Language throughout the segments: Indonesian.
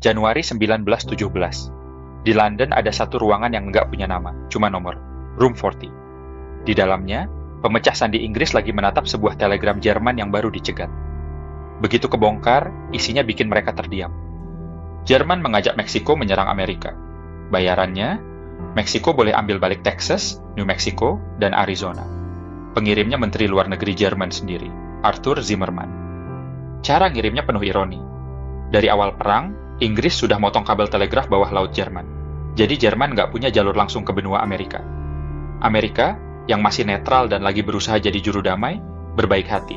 Januari 1917. Di London ada satu ruangan yang nggak punya nama, cuma nomor, Room 40. Di dalamnya, pemecah sandi Inggris lagi menatap sebuah telegram Jerman yang baru dicegat. Begitu kebongkar, isinya bikin mereka terdiam. Jerman mengajak Meksiko menyerang Amerika. Bayarannya, Meksiko boleh ambil balik Texas, New Mexico, dan Arizona. Pengirimnya Menteri Luar Negeri Jerman sendiri, Arthur Zimmermann. Cara ngirimnya penuh ironi. Dari awal perang, Inggris sudah motong kabel telegraf bawah laut Jerman. Jadi Jerman nggak punya jalur langsung ke benua Amerika. Amerika, yang masih netral dan lagi berusaha jadi juru damai, berbaik hati.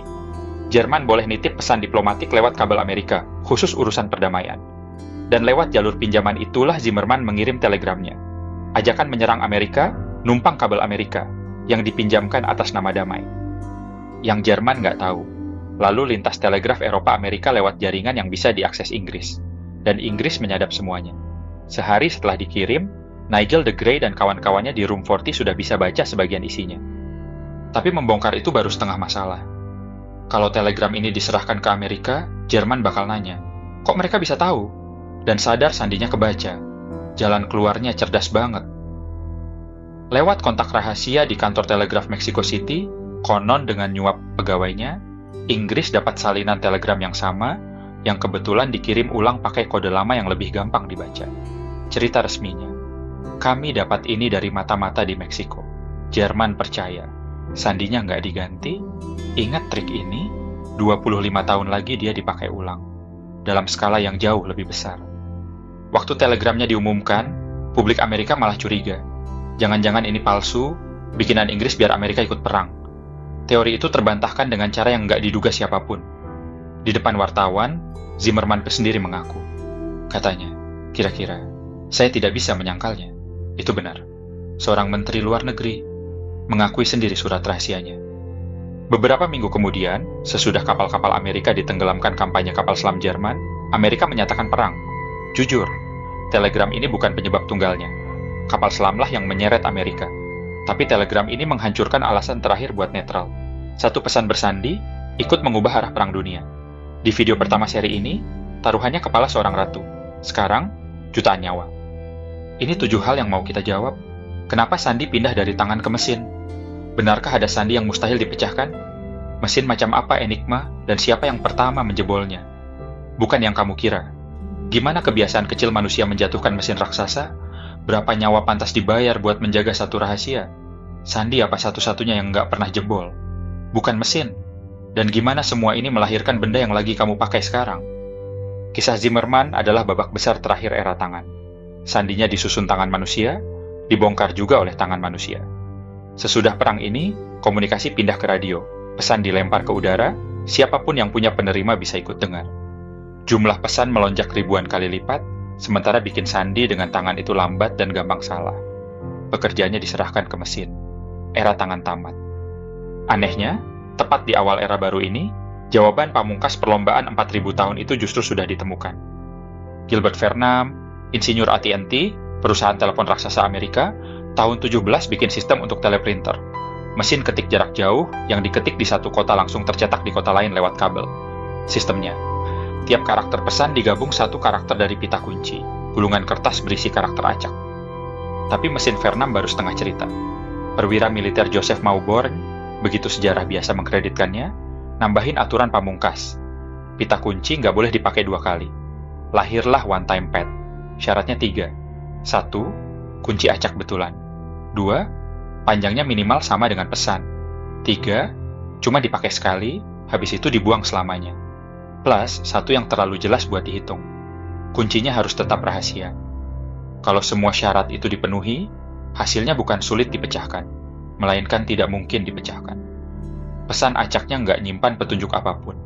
Jerman boleh nitip pesan diplomatik lewat kabel Amerika, khusus urusan perdamaian. Dan lewat jalur pinjaman itulah Zimmermann mengirim telegramnya. Ajakan menyerang Amerika, numpang kabel Amerika, yang dipinjamkan atas nama damai. Yang Jerman nggak tahu. Lalu lintas telegraf Eropa Amerika lewat jaringan yang bisa diakses Inggris. Dan Inggris menyadap semuanya. Sehari setelah dikirim, Nigel de Grey dan kawan-kawannya di Room 40 sudah bisa baca sebagian isinya. Tapi membongkar itu baru setengah masalah. Kalau telegram ini diserahkan ke Amerika, Jerman bakal nanya, kok mereka bisa tahu? Dan sadar sandinya kebaca. Jalan keluarnya cerdas banget. Lewat kontak rahasia di kantor telegraf Mexico City, konon dengan nyuap pegawainya, Inggris dapat salinan telegram yang sama, yang kebetulan dikirim ulang pakai kode lama yang lebih gampang dibaca. Cerita resminya, kami dapat ini dari mata-mata di Meksiko. Jerman percaya, sandinya nggak diganti. Ingat trik ini, 25 tahun lagi dia dipakai ulang, dalam skala yang jauh lebih besar. Waktu telegramnya diumumkan, publik Amerika malah curiga. Jangan-jangan ini palsu, bikinan Inggris biar Amerika ikut perang. Teori itu terbantahkan dengan cara yang nggak diduga siapapun. Di depan wartawan, Zimmermann sendiri mengaku. Katanya, kira-kira, saya tidak bisa menyangkalnya. Itu benar. Seorang menteri luar negeri mengakui sendiri surat rahasianya. Beberapa minggu kemudian, sesudah kapal-kapal Amerika ditenggelamkan kampanye kapal selam Jerman, Amerika menyatakan perang. Jujur, telegram ini bukan penyebab tunggalnya. Kapal selamlah yang menyeret Amerika. Tapi telegram ini menghancurkan alasan terakhir buat netral. Satu pesan bersandi, ikut mengubah arah perang dunia. Di video pertama seri ini, taruhannya kepala seorang ratu. Sekarang, jutaan nyawa. Ini 7 hal yang mau kita jawab. Kenapa sandi pindah dari tangan ke mesin? Benarkah ada sandi yang mustahil dipecahkan? Mesin macam apa Enigma, dan siapa yang pertama menjebolnya? Bukan yang kamu kira. Gimana kebiasaan kecil manusia menjatuhkan mesin raksasa? Berapa nyawa pantas dibayar buat menjaga satu rahasia? Sandi apa satu-satunya yang nggak pernah jebol? Bukan mesin. Dan gimana semua ini melahirkan benda yang lagi kamu pakai sekarang? Kisah Zimmermann adalah babak besar terakhir era tangan. Sandinya disusun tangan manusia, dibongkar juga oleh tangan manusia. Sesudah perang ini, komunikasi pindah ke radio. Pesan dilempar ke udara, siapapun yang punya penerima bisa ikut dengar. Jumlah pesan melonjak ribuan kali lipat, sementara bikin sandi dengan tangan itu lambat dan gampang salah. Pekerjaannya diserahkan ke mesin. Era tangan tamat. Anehnya, tepat di awal era baru ini, jawaban pamungkas perlombaan 4000 tahun itu justru sudah ditemukan. Gilbert Farnham, insinyur AT&T, perusahaan telepon raksasa Amerika, tahun 17 bikin sistem untuk teleprinter. Mesin ketik jarak jauh yang diketik di satu kota langsung tercetak di kota lain lewat kabel. Sistemnya, tiap karakter pesan digabung satu karakter dari pita kunci, gulungan kertas berisi karakter acak. Tapi mesin Farnham baru setengah cerita. Perwira militer Joseph Maubourne, begitu sejarah biasa mengkreditkannya, nambahin aturan pamungkas. Pita kunci nggak boleh dipakai 2 kali. Lahirlah one-time pad. Syaratnya 3. 1. Kunci acak betulan. 2. Panjangnya minimal sama dengan pesan. 3. Cuma dipakai sekali, habis itu dibuang selamanya. Plus, 1 yang terlalu jelas buat dihitung. Kuncinya harus tetap rahasia. Kalau semua syarat itu dipenuhi, hasilnya bukan sulit dipecahkan, melainkan tidak mungkin dipecahkan. Pesan acaknya nggak nyimpan petunjuk apapun.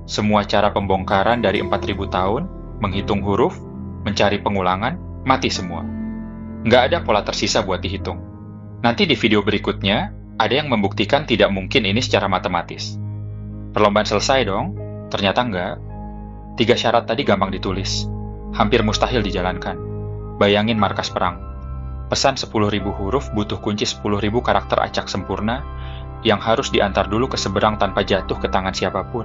Semua cara pembongkaran dari 4000 tahun, menghitung huruf, mencari pengulangan, mati semua. Nggak ada pola tersisa buat dihitung. Nanti di video berikutnya, ada yang membuktikan tidak mungkin ini secara matematis. Perlombaan selesai dong? Ternyata nggak. 3 syarat tadi gampang ditulis. Hampir mustahil dijalankan. Bayangin markas perang. Pesan 10.000 huruf butuh kunci 10.000 karakter acak sempurna yang harus diantar dulu ke seberang tanpa jatuh ke tangan siapapun.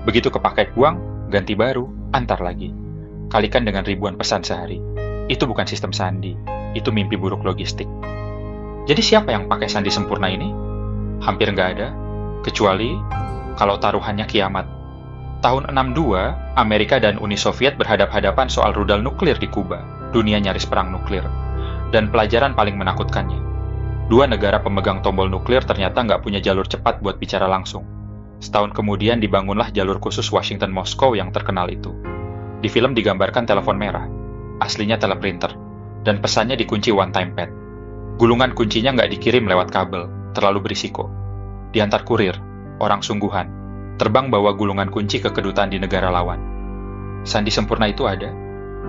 Begitu kepakai buang, ganti baru, antar lagi. kalikan dengan ribuan pesan sehari. Itu bukan sistem sandi, itu mimpi buruk logistik. Jadi siapa yang pakai sandi sempurna ini? Hampir nggak ada, kecuali kalau taruhannya kiamat. Tahun 62, Amerika dan Uni Soviet berhadap-hadapan soal rudal nuklir di Kuba. Dunia nyaris perang nuklir. Dan pelajaran paling menakutkannya, dua negara pemegang tombol nuklir ternyata nggak punya jalur cepat buat bicara langsung. Setahun kemudian dibangunlah jalur khusus Washington-Moskow yang terkenal itu. Di film digambarkan telepon merah, aslinya teleprinter, dan pesannya dikunci one-time pad. Gulungan kuncinya nggak dikirim lewat kabel, terlalu berisiko. Diantar kurir, orang sungguhan, terbang bawa gulungan kunci ke kedutaan di negara lawan. Sandi sempurna itu ada,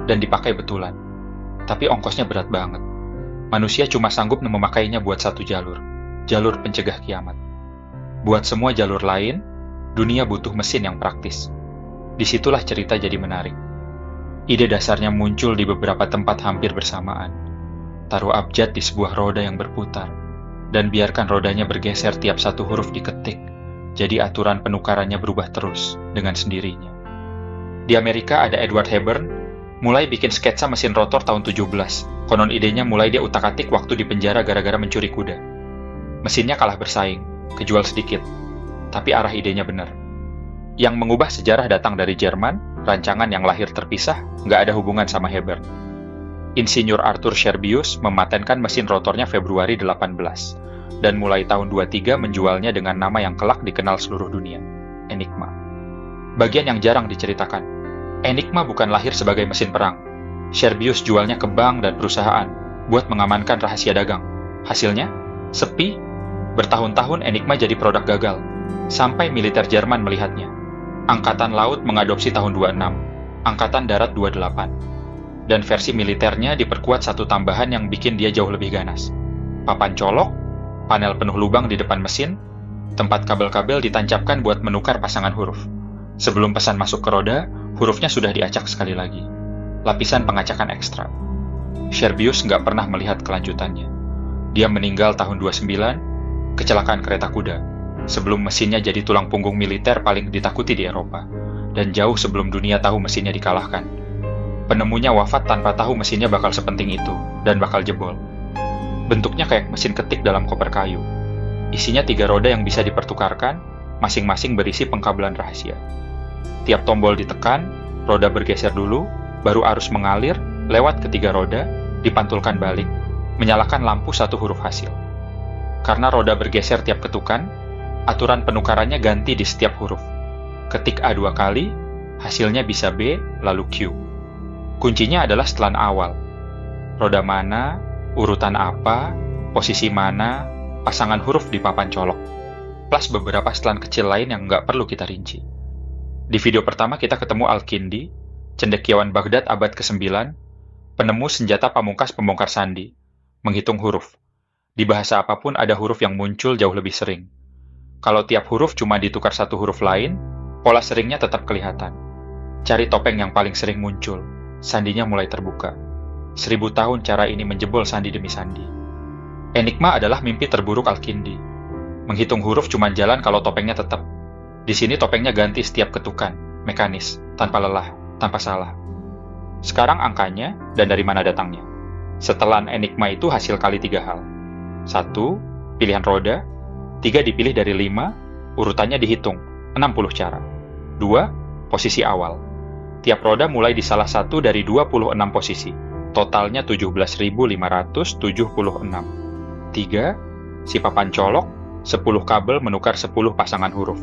dan dipakai betulan. Tapi ongkosnya berat banget. Manusia cuma sanggup memakainya buat satu jalur pencegah kiamat. Buat semua jalur lain, dunia butuh mesin yang praktis. Disitulah cerita jadi menarik. Ide dasarnya muncul di beberapa tempat hampir bersamaan. Taruh abjad di sebuah roda yang berputar, dan biarkan rodanya bergeser tiap satu huruf diketik, jadi aturan penukarannya berubah terus dengan sendirinya. Di Amerika ada Edward Hepburn, mulai bikin sketsa mesin rotor tahun 17. Konon idenya mulai dia utak-atik waktu di penjara gara-gara mencuri kuda. Mesinnya kalah bersaing, kejual sedikit, tapi arah idenya benar. Yang mengubah sejarah datang dari Jerman, rancangan yang lahir terpisah, nggak ada hubungan sama Hepburn. Insinyur Arthur Scherbius mematenkan mesin rotornya Februari 18, dan mulai tahun 23 menjualnya dengan nama yang kelak dikenal seluruh dunia, Enigma. Bagian yang jarang diceritakan, Enigma bukan lahir sebagai mesin perang. Scherbius jualnya ke bank dan perusahaan, buat mengamankan rahasia dagang. Hasilnya, sepi. Bertahun-tahun Enigma jadi produk gagal, sampai militer Jerman melihatnya. Angkatan Laut mengadopsi tahun 26, Angkatan Darat 28. Dan versi militernya diperkuat satu tambahan yang bikin dia jauh lebih ganas. Papan colok, panel penuh lubang di depan mesin, tempat kabel-kabel ditancapkan buat menukar pasangan huruf. Sebelum pesan masuk ke roda, hurufnya sudah diacak sekali lagi. Lapisan pengacakan ekstra. Scherbius nggak pernah melihat kelanjutannya. Dia meninggal tahun 29, kecelakaan kereta kuda, sebelum mesinnya jadi tulang punggung militer paling ditakuti di Eropa, dan jauh sebelum dunia tahu mesinnya dikalahkan. Penemunya wafat tanpa tahu mesinnya bakal sepenting itu, dan bakal jebol. Bentuknya kayak mesin ketik dalam koper kayu. Isinya 3 roda yang bisa dipertukarkan, masing-masing berisi pengkabelan rahasia. Tiap tombol ditekan, roda bergeser dulu, baru arus mengalir, lewat ke 3 roda, dipantulkan balik, menyalakan lampu satu huruf hasil. Karena roda bergeser tiap ketukan, aturan penukarannya ganti di setiap huruf. Ketik A 2 kali, hasilnya bisa B, lalu Q. Kuncinya adalah setelan awal. Roda mana, urutan apa, posisi mana, pasangan huruf di papan colok, plus beberapa setelan kecil lain yang nggak perlu kita rinci. Di video pertama kita ketemu Al-Kindi, cendekiawan Baghdad abad ke-9, penemu senjata pamungkas pembongkar sandi, menghitung huruf. Di bahasa apapun ada huruf yang muncul jauh lebih sering. Kalau tiap huruf cuma ditukar satu huruf lain, pola seringnya tetap kelihatan. Cari topeng yang paling sering muncul, sandinya mulai terbuka. 1000 tahun cara ini menjebol sandi demi sandi. Enigma adalah mimpi terburuk Al-Kindi. Menghitung huruf cuma jalan kalau topengnya tetap. Di sini topengnya ganti setiap ketukan, mekanis, tanpa lelah, tanpa salah. Sekarang angkanya dan dari mana datangnya. Setelan Enigma itu hasil kali 3 hal. 1. Pilihan roda. 3. Dipilih dari 5, urutannya dihitung, 60 cara. 2. Posisi awal. Tiap roda mulai di salah satu dari 26 posisi. Totalnya 17.576. 3. Si papan colok, 10 kabel menukar 10 pasangan huruf.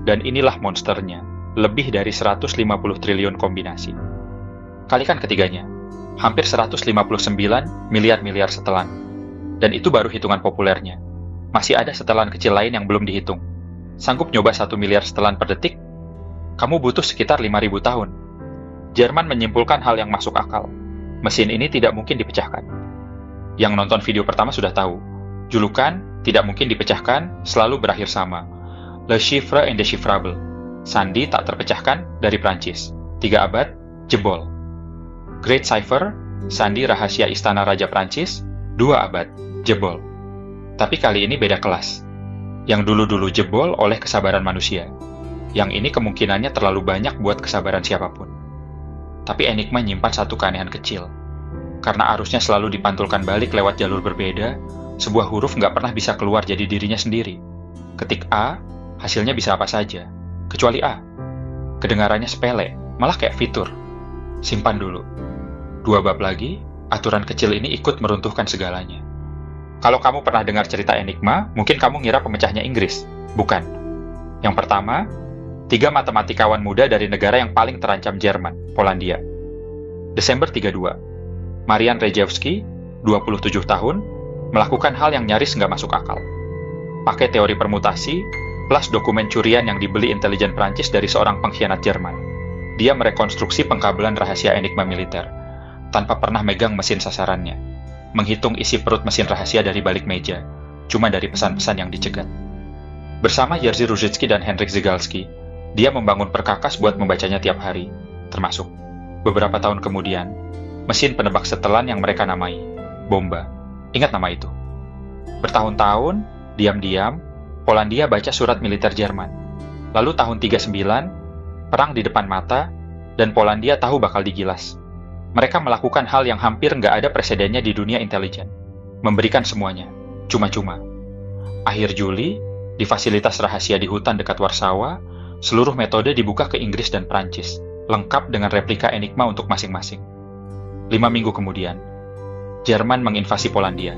Dan inilah monsternya, lebih dari 150 triliun kombinasi. Kalikan ketiganya, hampir 159 miliar setelan. Dan itu baru hitungan populernya. Masih ada setelan kecil lain yang belum dihitung. Sanggup nyoba 1 miliar setelan per detik? Kamu butuh sekitar 5.000 tahun. Jerman menyimpulkan hal yang masuk akal. Mesin ini tidak mungkin dipecahkan. Yang nonton video pertama sudah tahu. Julukan tidak mungkin dipecahkan selalu berakhir sama. Le chiffre indéchiffrable. Sandi tak terpecahkan dari Prancis. 3 abad, jebol. Great Cipher, sandi rahasia istana Raja Prancis, 2 abad, jebol. Tapi kali ini beda kelas. Yang dulu-dulu jebol oleh kesabaran manusia. Yang ini kemungkinannya terlalu banyak buat kesabaran siapapun. Tapi Enigma nyimpan satu keanehan kecil. Karena arusnya selalu dipantulkan balik lewat jalur berbeda, sebuah huruf nggak pernah bisa keluar jadi dirinya sendiri. Ketik A, hasilnya bisa apa saja, kecuali A. Kedengarannya sepele, malah kayak fitur. Simpan dulu. 2 bab lagi, aturan kecil ini ikut meruntuhkan segalanya. Kalau kamu pernah dengar cerita Enigma, mungkin kamu ngira pemecahnya Inggris. Bukan. Yang pertama, 3 matematikawan muda dari negara yang paling terancam Jerman, Polandia. Desember 32. Marian Rejewski, 27 tahun, melakukan hal yang nyaris nggak masuk akal. Pakai teori permutasi, plus dokumen curian yang dibeli intelijen Prancis dari seorang pengkhianat Jerman. Dia merekonstruksi pengkabelan rahasia Enigma militer, tanpa pernah megang mesin sasarannya, menghitung isi perut mesin rahasia dari balik meja, cuma dari pesan-pesan yang dicegat. Bersama Jerzy Różycki dan Henryk Zygalski, dia membangun perkakas buat membacanya tiap hari, termasuk, beberapa tahun kemudian, mesin penebak setelan yang mereka namai, Bomba. Ingat nama itu? Bertahun-tahun, diam-diam, Polandia baca surat militer Jerman. Lalu tahun 39, perang di depan mata, dan Polandia tahu bakal digilas. Mereka melakukan hal yang hampir nggak ada presidennya di dunia intelijen. Memberikan semuanya, cuma-cuma. Akhir Juli, di fasilitas rahasia di hutan dekat Warsawa, seluruh metode dibuka ke Inggris dan Prancis, lengkap dengan replika Enigma untuk masing-masing. 5 minggu kemudian, Jerman menginvasi Polandia.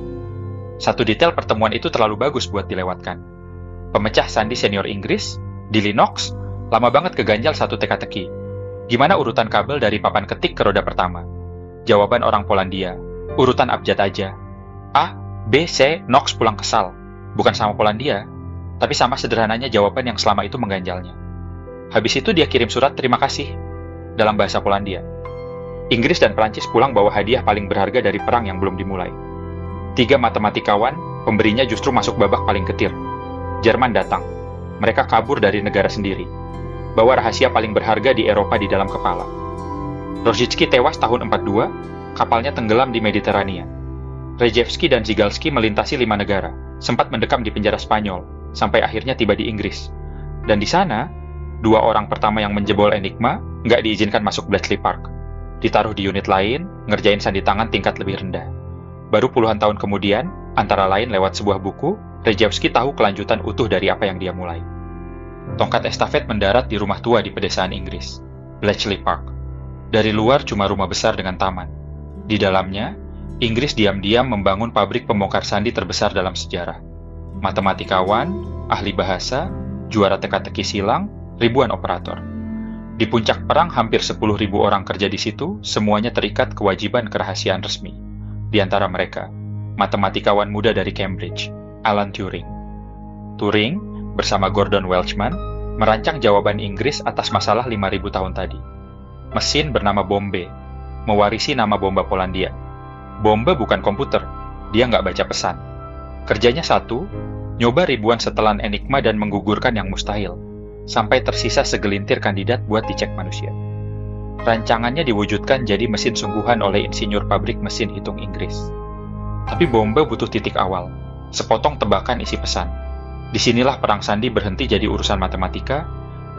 Satu detail pertemuan itu terlalu bagus buat dilewatkan. Pemecah sandi senior Inggris, Dilly Knox, lama banget keganjal satu teka-teki. Gimana urutan kabel dari papan ketik ke roda pertama? Jawaban orang Polandia, urutan abjad aja. A, B, C, Knox pulang kesal. Bukan sama Polandia, tapi sama sederhananya jawaban yang selama itu mengganjalnya. Habis itu dia kirim surat terima kasih, dalam bahasa Polandia. Inggris dan Prancis pulang bawa hadiah paling berharga dari perang yang belum dimulai. 3 matematikawan, pemberinya justru masuk babak paling ketir. Jerman datang. Mereka kabur dari negara sendiri. Bawa rahasia paling berharga di Eropa di dalam kepala. Różycki tewas tahun 42, kapalnya tenggelam di Mediterania. Rejewski dan Zygalski melintasi 5 negara, sempat mendekam di penjara Spanyol, sampai akhirnya tiba di Inggris. Dan di sana, 2 orang pertama yang menjebol Enigma nggak diizinkan masuk Bletchley Park. Ditaruh di unit lain, ngerjain sandi tangan tingkat lebih rendah. Baru puluhan tahun kemudian, antara lain lewat sebuah buku, Rejewski tahu kelanjutan utuh dari apa yang dia mulai. Tongkat estafet mendarat di rumah tua di pedesaan Inggris, Bletchley Park. Dari luar cuma rumah besar dengan taman. Di dalamnya, Inggris diam-diam membangun pabrik pembongkar sandi terbesar dalam sejarah. Matematikawan, ahli bahasa, juara teka-teki silang, ribuan operator. Di puncak perang hampir 10.000 orang kerja di situ, semuanya terikat kewajiban kerahasiaan resmi. Di antara mereka, matematikawan muda dari Cambridge, Alan Turing. Turing, bersama Gordon Welchman, merancang jawaban Inggris atas masalah 5.000 tahun tadi. Mesin bernama Bombe, mewarisi nama bomba Polandia. Bomba bukan komputer, dia nggak baca pesan. Kerjanya satu, nyoba ribuan setelan Enigma dan menggugurkan yang mustahil, sampai tersisa segelintir kandidat buat dicek manusia. Rancangannya diwujudkan jadi mesin sungguhan oleh insinyur pabrik mesin hitung Inggris. Tapi Bomba butuh titik awal, sepotong tebakan isi pesan. Disinilah perang sandi berhenti jadi urusan matematika,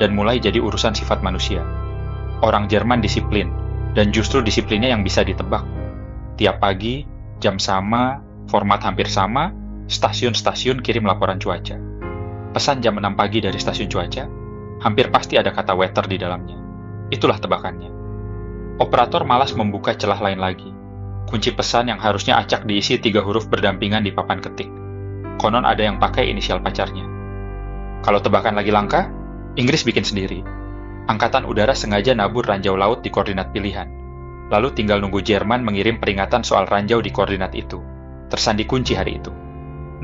dan mulai jadi urusan sifat manusia. Orang Jerman disiplin, dan justru disiplinnya yang bisa ditebak. Tiap pagi, jam sama, format hampir sama, stasiun-stasiun kirim laporan cuaca. Pesan jam 6 pagi dari stasiun cuaca, hampir pasti ada kata weather di dalamnya. Itulah tebakannya. Operator malas membuka celah lain lagi. Kunci pesan yang harusnya acak diisi 3 huruf berdampingan di papan ketik. Konon ada yang pakai inisial pacarnya. Kalau tebakan lagi langka, Inggris bikin sendiri. Angkatan udara sengaja nabur ranjau laut di koordinat pilihan. Lalu tinggal nunggu Jerman mengirim peringatan soal ranjau di koordinat itu. Tersandi kunci hari itu.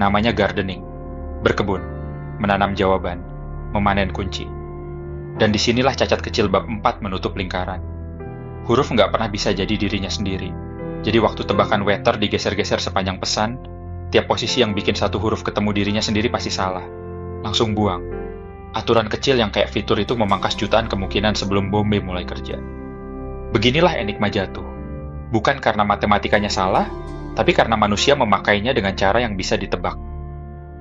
Namanya gardening. Berkebun. Menanam jawaban. Memanen kunci. Dan disinilah cacat kecil bab 4 menutup lingkaran. Huruf nggak pernah bisa jadi dirinya sendiri. Jadi waktu tebakan weather digeser-geser sepanjang pesan, tiap posisi yang bikin satu huruf ketemu dirinya sendiri pasti salah. Langsung buang. Aturan kecil yang kayak fitur itu memangkas jutaan kemungkinan sebelum Bombe mulai kerja. Beginilah Enigma jatuh. Bukan karena matematikanya salah, tapi karena manusia memakainya dengan cara yang bisa ditebak.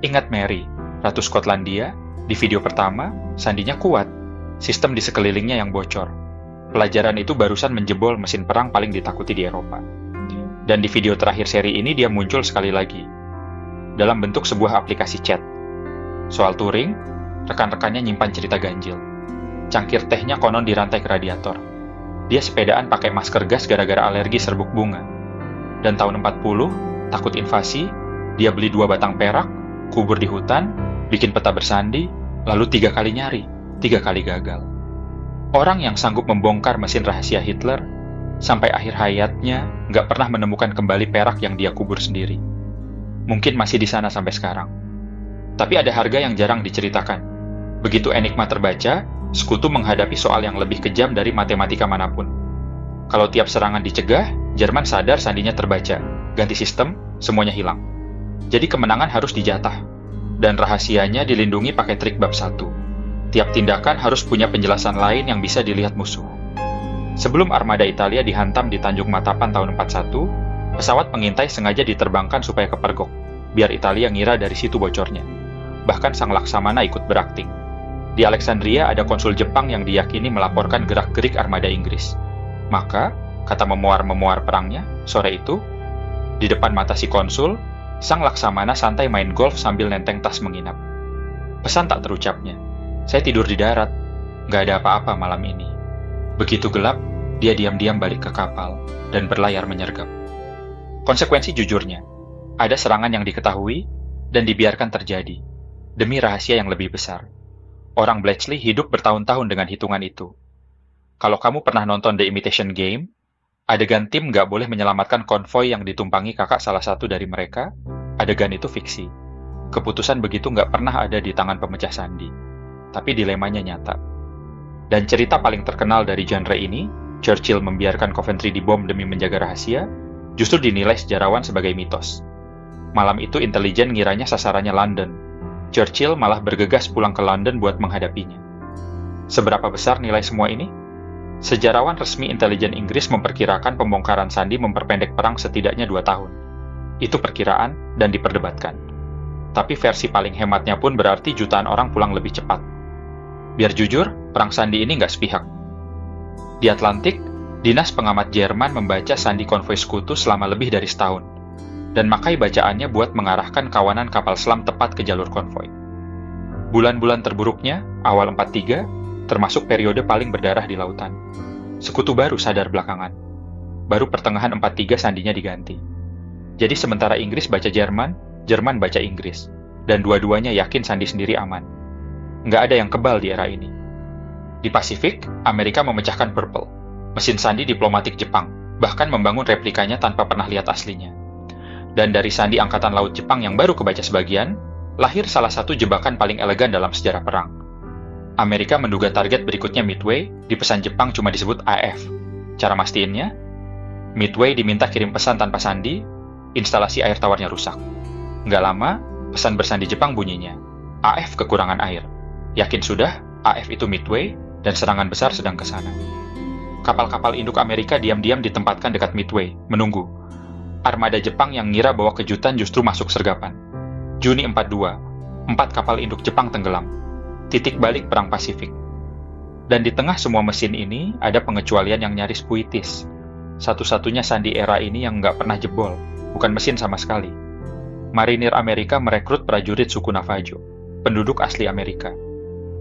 Ingat Mary, Ratu Skotlandia, di video pertama, sandinya kuat. Sistem di sekelilingnya yang bocor. Pelajaran itu barusan menjebol mesin perang paling ditakuti di Eropa. Dan di video terakhir seri ini dia muncul sekali lagi, dalam bentuk sebuah aplikasi chat. Soal Turing, rekan-rekannya nyimpan cerita ganjil. Cangkir tehnya konon dirantai ke radiator. Dia sepedaan pakai masker gas gara-gara alergi serbuk bunga. Dan tahun 40, takut invasi, dia beli 2 batang perak, kubur di hutan, bikin peta bersandi, lalu 3 kali nyari, 3 kali gagal. Orang yang sanggup membongkar mesin rahasia Hitler, sampai akhir hayatnya nggak pernah menemukan kembali perak yang dia kubur sendiri. Mungkin masih di sana sampai sekarang. Tapi ada harga yang jarang diceritakan. Begitu Enigma terbaca, Sekutu menghadapi soal yang lebih kejam dari matematika manapun. Kalau tiap serangan dicegah, Jerman sadar sandinya terbaca, ganti sistem, semuanya hilang. Jadi kemenangan harus dijatah, dan rahasianya dilindungi pakai trik bab 1. Tiap tindakan harus punya penjelasan lain yang bisa dilihat musuh. Sebelum armada Italia dihantam di Tanjung Matapan tahun 41, pesawat pengintai sengaja diterbangkan supaya kepergok, biar Italia ngira dari situ bocornya. Bahkan sang Laksamana ikut berakting. Di Alexandria ada konsul Jepang yang diyakini melaporkan gerak-gerik armada Inggris. Maka, kata memuar-memuar perangnya, sore itu, di depan mata si konsul, sang Laksamana santai main golf sambil nenteng tas menginap. Pesan tak terucapnya. Saya tidur di darat, nggak ada apa-apa malam ini. Begitu gelap, dia diam-diam balik ke kapal dan berlayar menyergap. Konsekuensi jujurnya, ada serangan yang diketahui dan dibiarkan terjadi, demi rahasia yang lebih besar. Orang Bletchley hidup bertahun-tahun dengan hitungan itu. Kalau kamu pernah nonton The Imitation Game, adegan tim nggak boleh menyelamatkan konvoi yang ditumpangi kakak salah satu dari mereka, adegan itu fiksi. Keputusan begitu nggak pernah ada di tangan pemecah sandi. Tapi dilemanya nyata. Dan cerita paling terkenal dari genre ini, Churchill membiarkan Coventry dibom demi menjaga rahasia, justru dinilai sejarawan sebagai mitos. Malam itu intelijen ngiranya sasarannya London. Churchill malah bergegas pulang ke London buat menghadapinya. Seberapa besar nilai semua ini? Sejarawan resmi intelijen Inggris memperkirakan pembongkaran sandi memperpendek perang setidaknya 2 tahun. Itu perkiraan dan diperdebatkan. Tapi versi paling hematnya pun berarti jutaan orang pulang lebih cepat. Biar jujur, perang sandi ini nggak sepihak. Di Atlantik, dinas pengamat Jerman membaca sandi konvoi Sekutu selama lebih dari setahun, dan makai bacaannya buat mengarahkan kawanan kapal selam tepat ke jalur konvoi. Bulan-bulan terburuknya, awal 43, termasuk periode paling berdarah di lautan. Sekutu baru sadar belakangan. Baru pertengahan 43 sandinya diganti. Jadi sementara Inggris baca Jerman, Jerman baca Inggris, dan dua-duanya yakin sandi sendiri aman. Nggak ada yang kebal di era ini. Di Pasifik, Amerika memecahkan Purple, mesin sandi diplomatik Jepang, bahkan membangun replikanya tanpa pernah lihat aslinya. Dan dari sandi Angkatan Laut Jepang yang baru kebaca sebagian, lahir salah satu jebakan paling elegan dalam sejarah perang. Amerika menduga target berikutnya Midway, di pesan Jepang cuma disebut AF. Cara mastiinnya? Midway diminta kirim pesan tanpa sandi, instalasi air tawarnya rusak. Nggak lama, pesan bersandi Jepang bunyinya, AF kekurangan air. Yakin sudah, AF itu Midway, dan serangan besar sedang ke sana. Kapal-kapal induk Amerika diam-diam ditempatkan dekat Midway, menunggu. Armada Jepang yang ngira bahwa kejutan justru masuk sergapan. Juni 42, 4 kapal induk Jepang tenggelam. Titik balik Perang Pasifik. Dan di tengah semua mesin ini, ada pengecualian yang nyaris puitis. Satu-satunya sandi era ini yang nggak pernah jebol, bukan mesin sama sekali. Marinir Amerika merekrut prajurit suku Navajo, penduduk asli Amerika.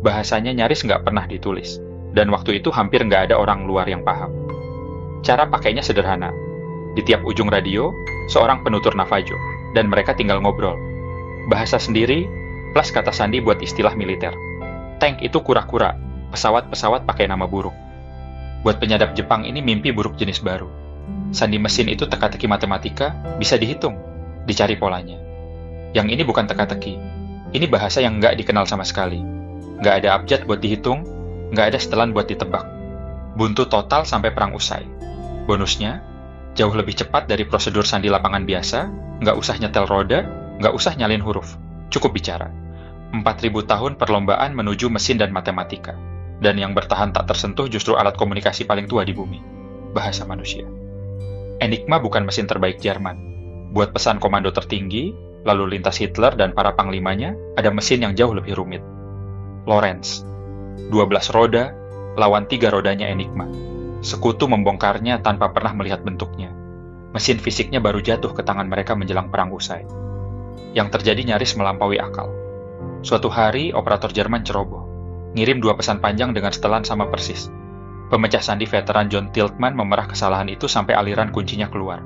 Bahasanya nyaris nggak pernah ditulis, dan waktu itu hampir nggak ada orang luar yang paham. Cara pakainya sederhana. Di tiap ujung radio, seorang penutur Navajo, dan mereka tinggal ngobrol. Bahasa sendiri, plus kata sandi buat istilah militer. Tank itu kura-kura, pesawat-pesawat pakai nama buruk. Buat penyadap Jepang ini mimpi buruk jenis baru. Sandi mesin itu teka-teki matematika, bisa dihitung, dicari polanya. Yang ini bukan teka-teki, ini bahasa yang nggak dikenal sama sekali. Nggak ada abjad buat dihitung, nggak ada setelan buat ditebak. Buntu total sampai perang usai. Bonusnya, jauh lebih cepat dari prosedur sandi lapangan biasa, nggak usah nyetel roda, nggak usah nyalin huruf, cukup bicara. 4.000 tahun perlombaan menuju mesin dan matematika. Dan yang bertahan tak tersentuh justru alat komunikasi paling tua di bumi, bahasa manusia. Enigma bukan mesin terbaik Jerman. Buat pesan komando tertinggi, lalu lintas Hitler dan para panglimanya, ada mesin yang jauh lebih rumit. Lorentz, 12 roda, lawan 3 rodanya Enigma. Sekutu membongkarnya tanpa pernah melihat bentuknya. Mesin fisiknya baru jatuh ke tangan mereka menjelang perang usai. Yang terjadi nyaris melampaui akal. Suatu hari, operator Jerman ceroboh. Ngirim 2 pesan panjang dengan setelan sama persis. Pemecah sandi veteran John Tiltman memerah kesalahan itu sampai aliran kuncinya keluar.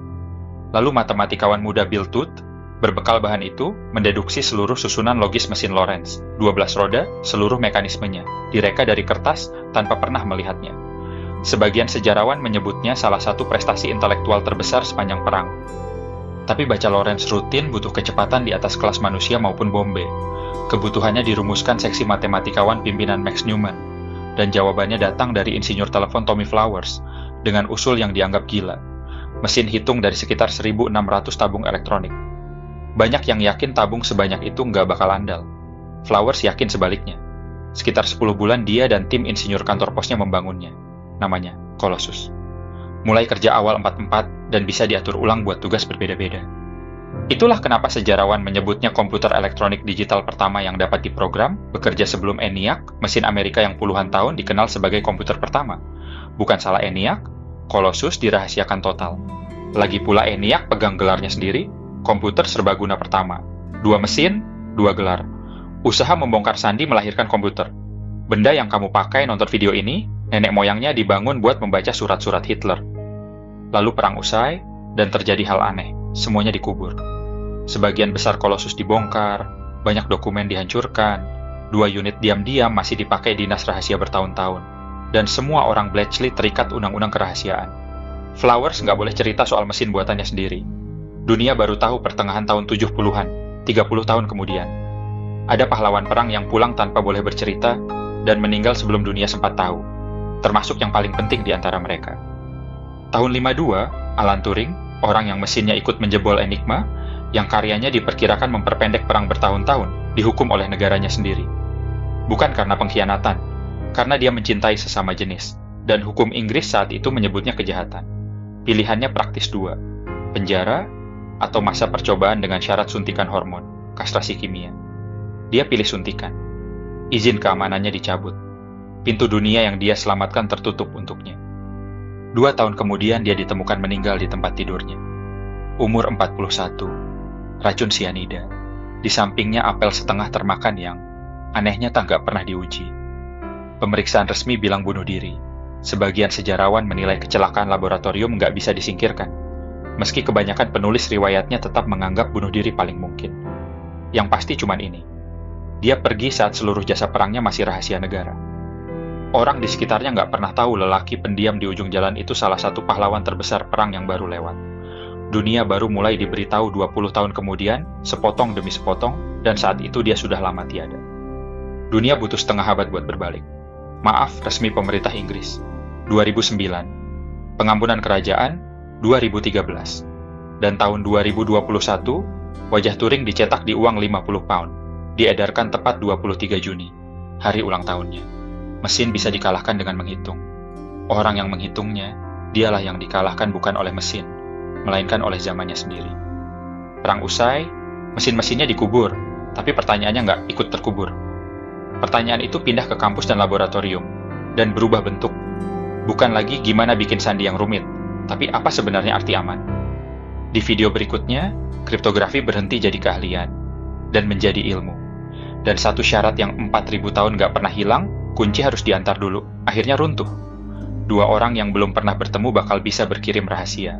Lalu matematikawan muda Bill Tooth berbekal bahan itu mendeduksi seluruh susunan logis mesin Lorentz, 12 roda, seluruh mekanismenya, direka dari kertas tanpa pernah melihatnya. Sebagian sejarawan menyebutnya salah satu prestasi intelektual terbesar sepanjang perang. Tapi baca Lorentz rutin butuh kecepatan di atas kelas manusia maupun bombe. Kebutuhannya dirumuskan seksi matematikawan pimpinan Max Newman, dan jawabannya datang dari insinyur telepon Tommy Flowers dengan usul yang dianggap gila. Mesin hitung dari sekitar 1.600 tabung elektronik. Banyak yang yakin tabung sebanyak itu nggak bakal andal. Flowers yakin sebaliknya. Sekitar 10 bulan dia dan tim insinyur kantor posnya membangunnya. Namanya Colossus. Mulai kerja awal 44 dan bisa diatur ulang buat tugas berbeda-beda. Itulah kenapa sejarawan menyebutnya komputer elektronik digital pertama yang dapat diprogram, bekerja sebelum ENIAC, mesin Amerika yang puluhan tahun dikenal sebagai komputer pertama. Bukan salah ENIAC, Colossus dirahasiakan total. Lagi pula ENIAC pegang gelarnya sendiri, komputer serbaguna pertama. 2 mesin, 2 gelar. Usaha membongkar sandi melahirkan komputer. Benda yang kamu pakai nonton video ini, nenek moyangnya dibangun buat membaca surat-surat Hitler. Lalu perang usai, dan terjadi hal aneh. Semuanya dikubur. Sebagian besar Colossus dibongkar, banyak dokumen dihancurkan, 2 unit diam-diam masih dipakai dinas rahasia bertahun-tahun, dan semua orang Bletchley terikat undang-undang kerahasiaan. Flowers nggak boleh cerita soal mesin buatannya sendiri. Dunia baru tahu pertengahan tahun 70-an, 30 tahun kemudian. Ada pahlawan perang yang pulang tanpa boleh bercerita dan meninggal sebelum dunia sempat tahu, termasuk yang paling penting di antara mereka. Tahun 52, Alan Turing, orang yang mesinnya ikut menjebol Enigma, yang karyanya diperkirakan memperpendek perang bertahun-tahun, dihukum oleh negaranya sendiri. Bukan karena pengkhianatan, karena dia mencintai sesama jenis, dan hukum Inggris saat itu menyebutnya kejahatan. Pilihannya praktis 2, penjara, atau masa percobaan dengan syarat suntikan hormon, kastrasi kimia. Dia pilih suntikan. Izin keamanannya dicabut. Pintu dunia yang dia selamatkan tertutup untuknya. 2 tahun kemudian dia ditemukan meninggal di tempat tidurnya. Umur 41. Racun sianida. Di sampingnya apel setengah termakan yang anehnya tak nggak pernah diuji. Pemeriksaan resmi bilang bunuh diri. Sebagian sejarawan menilai kecelakaan laboratorium nggak bisa disingkirkan. Meski kebanyakan penulis riwayatnya tetap menganggap bunuh diri paling mungkin. Yang pasti cuman ini. Dia pergi saat seluruh jasa perangnya masih rahasia negara. Orang di sekitarnya nggak pernah tahu lelaki pendiam di ujung jalan itu salah satu pahlawan terbesar perang yang baru lewat. Dunia baru mulai diberitahu 20 tahun kemudian, sepotong demi sepotong, dan saat itu dia sudah lama tiada. Dunia butuh setengah abad buat berbalik. Maaf, resmi pemerintah Inggris. 2009. Pengampunan kerajaan, 2013. Dan tahun 2021, wajah Turing dicetak di uang 50 pound. Diedarkan tepat 23 Juni, hari ulang tahunnya. Mesin bisa dikalahkan dengan menghitung. Orang yang menghitungnya, dialah yang dikalahkan bukan oleh mesin, melainkan oleh zamannya sendiri. Perang usai, mesin-mesinnya dikubur, tapi pertanyaannya nggak ikut terkubur. Pertanyaan itu pindah ke kampus dan laboratorium, dan berubah bentuk. Bukan lagi gimana bikin sandi yang rumit, tapi apa sebenarnya arti aman? Di video berikutnya, kriptografi berhenti jadi keahlian, dan menjadi ilmu. Dan satu syarat yang 4.000 tahun nggak pernah hilang, kunci harus diantar dulu, akhirnya runtuh. 2 orang yang belum pernah bertemu bakal bisa berkirim rahasia.